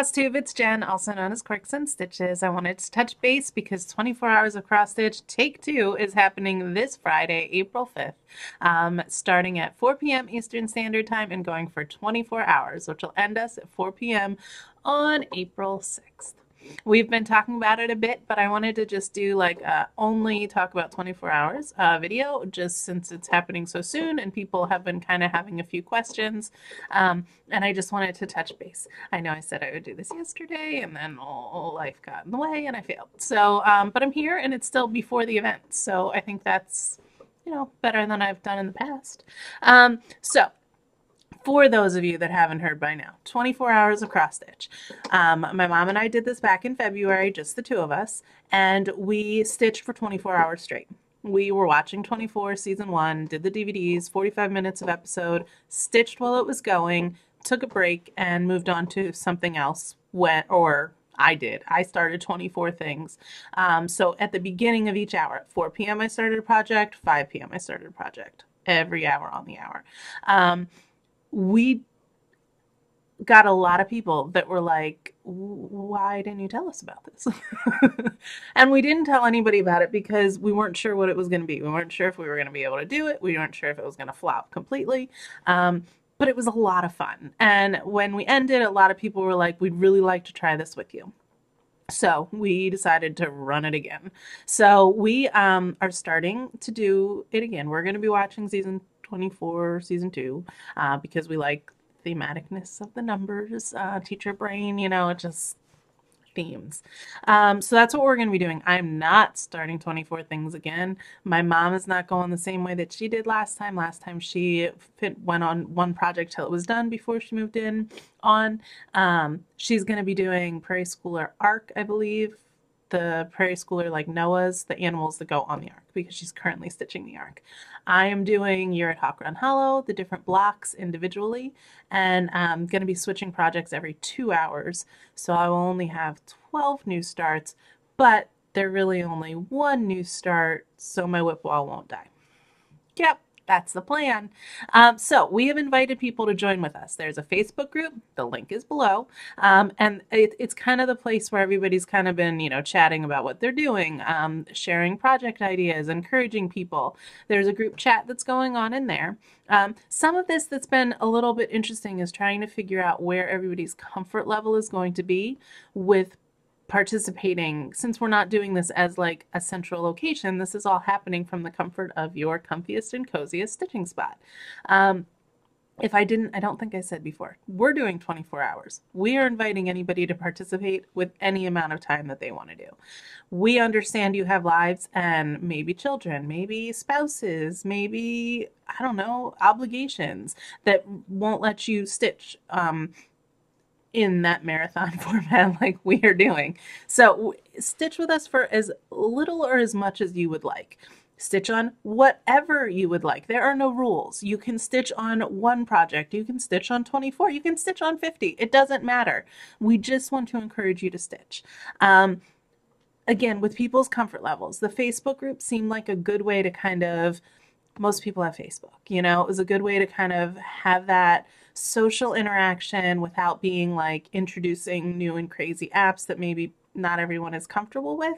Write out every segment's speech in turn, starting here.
Floss Tube, it's Jen, also known as Quirks and Stitches. I wanted to touch base because 24 Hours of Cross Stitch Take 2 is happening this Friday, April 5th, starting at 4 p.m. Eastern Standard Time and going for 24 hours, which will end us at 4 p.m. on April 6th. We've been talking about it a bit, but I wanted to just do like only talk about 24 hours video, just since it's happening so soon and people have been kind of having a few questions. And I just wanted to touch base. I know I said I would do this yesterday and then life got in the way and I failed. So, but I'm here and it's still before the event. So I think that's, better than I've done in the past. So for those of you that haven't heard by now, 24 Hours of Cross Stitch. My mom and I did this back in February, just the two of us, and we stitched for 24 hours straight. We were watching 24 season 1, did the DVDs, 45 minutes of episode, stitched while it was going, took a break, and moved on to something else I did. I started 24 things. So at the beginning of each hour, at 4 p.m. I started a project, 5 p.m. I started a project, every hour on the hour. We got a lot of people that were like, why didn't you tell us about this? And we didn't tell anybody about it because we weren't sure what it was going to be. We weren't sure if we were going to be able to do it. We weren't sure if it was going to flop completely. But it was a lot of fun. And when we ended, a lot of people were like, we'd really like to try this with you. So we decided to run it again. So we are starting to do it again. We're going to be watching season 24, season 2, because we like thematicness of the numbers, teacher brain, just themes. So that's what we're going to be doing. I'm not starting 24 things again. My mom is not going the same way that she did last time. Last time she went on one project till it was done before she moved on. She's going to be doing Prairie Schooler Arc, I believe. The Prairie Schooler, like Noah's, the animals that go on the arc, because she's currently stitching the arc. I am doing Year at Hawk Run Hollow, the different blocks individually, and I'm going to be switching projects every 2 hours. So I will only have 12 new starts, but they're really only one new start, so my whip wall won't die. Yep. That's the plan. So we have invited people to join with us. There's a Facebook group. The link is below. And it's kind of the place where everybody's kind of been, chatting about what they're doing, sharing project ideas, encouraging people. There's a group chat that's going on in there. Some of this that's been a little bit interesting is trying to figure out where everybody's comfort level is going to be with participating. Since we're not doing this as like a central location, this is all happening from the comfort of your comfiest and coziest stitching spot. If I don't think I said before, we're doing 24 hours. We are inviting anybody to participate with any amount of time that they want to do. We understand you have lives and maybe children, maybe spouses, maybe, I don't know, obligations that won't let you stitch in that marathon format like we are doing. So stitch with us for as little or as much as you would like. Stitch on whatever you would like. There are no rules. You can stitch on one project. You can stitch on 24. You can stitch on 50. It doesn't matter. We just want to encourage you to stitch. Again, with people's comfort levels, the Facebook group seemed like a good way to kind of, most people have Facebook, it was a good way to kind of have that social interaction without being like introducing new and crazy apps that maybe not everyone is comfortable with.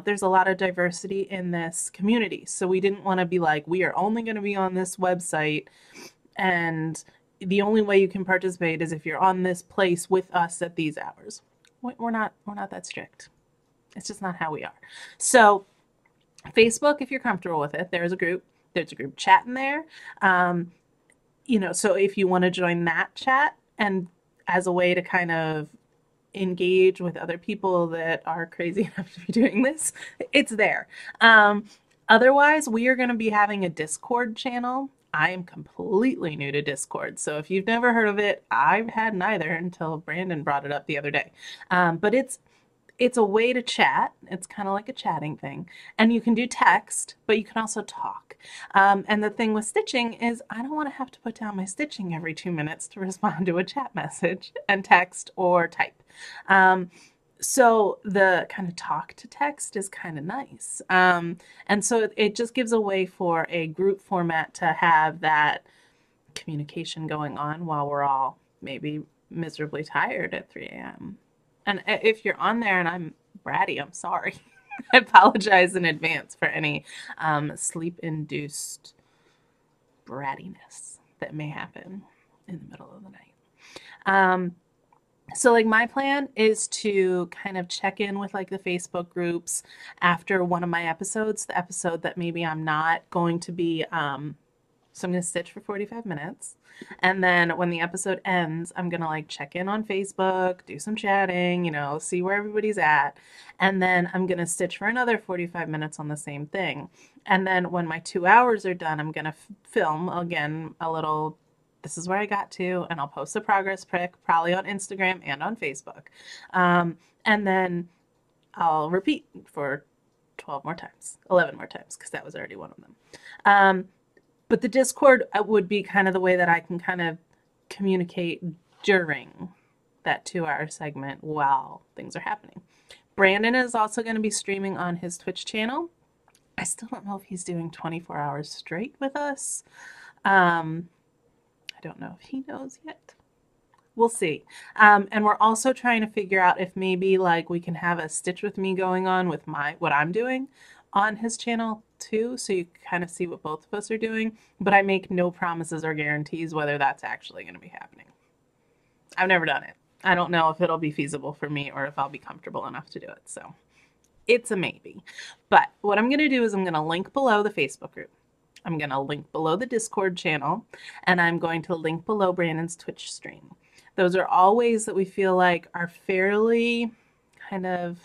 There's a lot of diversity in this community. So we didn't want to be like, we are only going to be on this website and the only way you can participate is if you're on this place with us at these hours. We're not that strict. It's just not how we are. So Facebook, if you're comfortable with it, there's a group chat in there. So if you want to join that chat and as a way to kind of engage with other people that are crazy enough to be doing this, it's there. Otherwise, we are going to be having a Discord channel. I am completely new to Discord, so if you've never heard of it, I've had neither until Brandon brought it up the other day. But it's a way to chat. It's kind of like a chatting thing. And you can do text, but you can also talk. And the thing with stitching is I don't want to have to put down my stitching every 2 minutes to respond to a chat message and text or type. So the kind of talk to text is kind of nice. And so it just gives a way for a group format to have that communication going on while we're all maybe miserably tired at 3 a.m. And if you're on there and I'm bratty, I'm sorry. I apologize in advance for any sleep-induced brattiness that may happen in the middle of the night. So like my plan is to kind of check in with like the Facebook groups after one of my episodes, the episode that maybe I'm not going to be so I'm going to stitch for 45 minutes. And then when the episode ends, I'm going to like check in on Facebook, do some chatting, see where everybody's at. And then I'm going to stitch for another 45 minutes on the same thing. And then when my 2 hours are done, I'm going to film again a little. This is where I got to, and I'll post a progress pic probably on Instagram and on Facebook. And then I'll repeat for 12 more times, 11 more times, because that was already one of them. But the Discord would be kind of the way that I can kind of communicate during that 2-hour segment while things are happening. Brandon is also going to be streaming on his Twitch channel. I still don't know if he's doing 24 hours straight with us. I don't know if he knows yet. We'll see. And we're also trying to figure out if maybe like we can have a Stitch with Me going on with what I'm doing on his channel too, so you kind of see what both of us are doing. But I make no promises or guarantees whether that's actually going to be happening. I've never done it. I don't know if it'll be feasible for me or if I'll be comfortable enough to do it. So it's a maybe. But what I'm going to do is I'm going to link below the Facebook group. I'm going to link below the Discord channel, and I'm going to link below Brandon's Twitch stream. Those are all ways that we feel like are fairly kind of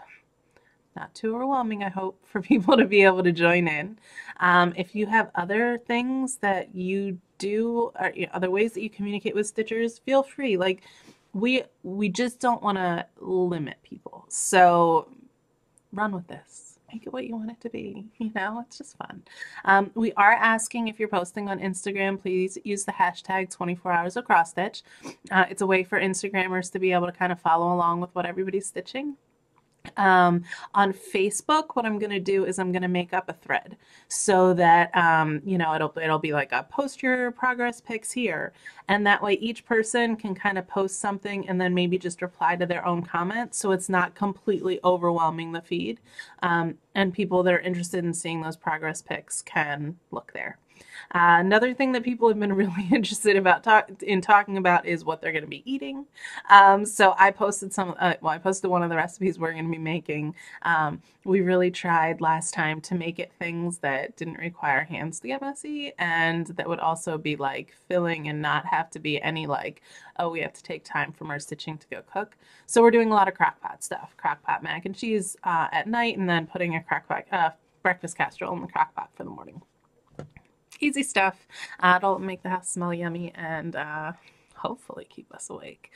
not too overwhelming, I hope, for people to be able to join in. If you have other things that you do, or other ways that you communicate with Stitchers, feel free. Like we just don't want to limit people. So run with this. Make it what you want it to be. It's just fun. We are asking if you're posting on Instagram, please use the hashtag 24 hours of cross stitch. It's a way for Instagrammers to be able to kind of follow along with what everybody's stitching. On Facebook, what I'm going to do is I'm going to make up a thread so that, it'll be like a post your progress pics here. And that way each person can kind of post something and then maybe just reply to their own comments. So it's not completely overwhelming the feed. And people that are interested in seeing those progress pics can look there. Another thing that people have been really interested about talking about is what they're going to be eating. So I posted I posted one of the recipes we're going to be making. We really tried last time to make it things that didn't require hands to get messy and that would also be like filling and not have to be any like, oh, we have to take time from our stitching to go cook. So we're doing a lot of crockpot stuff, crockpot mac and cheese at night, and then putting a crockpot breakfast casserole in the crockpot for the morning. Easy stuff. It'll make the house smell yummy and hopefully keep us awake.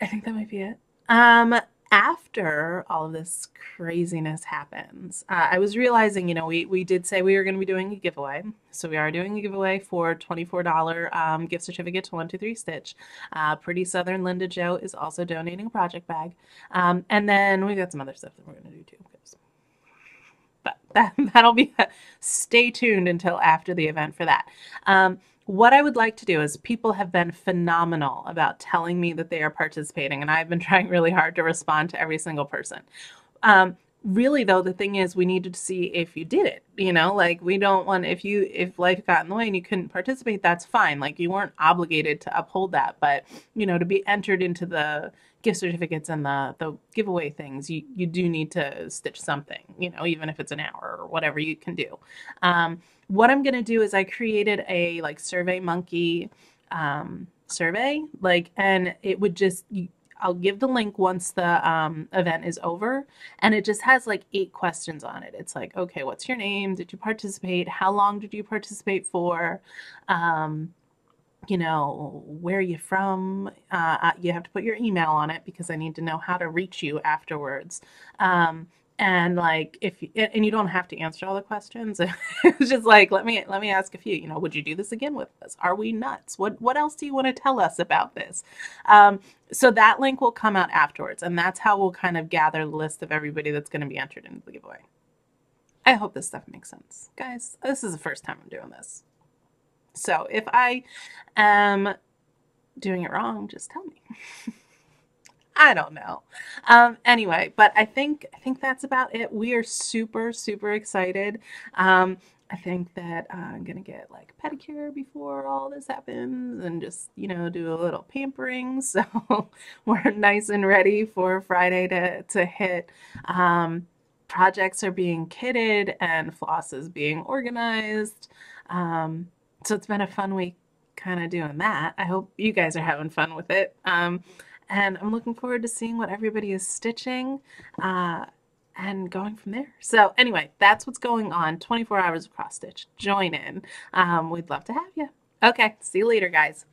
I think that might be it. After all of this craziness happens, I was realizing, we did say we were going to be doing a giveaway. So we are doing a giveaway for $24 gift certificate to 123 Stitch. Pretty Southern Linda Jo is also donating a project bag. And then we've got some other stuff that we're going to do too. But that'll be, stay tuned until after the event for that. What I would like to do is people have been phenomenal about telling me that they are participating, and I've been trying really hard to respond to every single person. Really, though, the thing is we needed to see if you did it, like we don't want, if life got in the way and you couldn't participate, that's fine. Like you weren't obligated to uphold that, but, to be entered into the gift certificates and the giveaway things, you do need to stitch something, even if it's an hour or whatever you can do. What I'm going to do is I created a like SurveyMonkey survey, and it would just, I'll give the link once the event is over, and it just has like 8 questions on it. It's like, okay, what's your name? Did you participate? How long did you participate for? Where are you from? You have to put your email on it because I need to know how to reach you afterwards. And like, and you don't have to answer all the questions. It's just like, let me ask a few, would you do this again with us? Are we nuts? What else do you want to tell us about this? So that link will come out afterwards, and that's how we'll kind of gather the list of everybody that's going to be entered into the giveaway. I hope this stuff makes sense. Guys, this is the first time I'm doing this. So if I am doing it wrong, just tell me. I don't know. Anyway, but I think that's about it. We are super, super excited. I think that I'm gonna get like pedicure before all this happens and just, do a little pampering. So we're nice and ready for Friday to hit. Projects are being kitted and floss is being organized. So it's been a fun week kind of doing that. I hope you guys are having fun with it. And I'm looking forward to seeing what everybody is stitching uh, and going from there. So, anyway, that's what's going on. 24 hours of cross stitch. Join in. We'd love to have you. Okay, see you later, guys.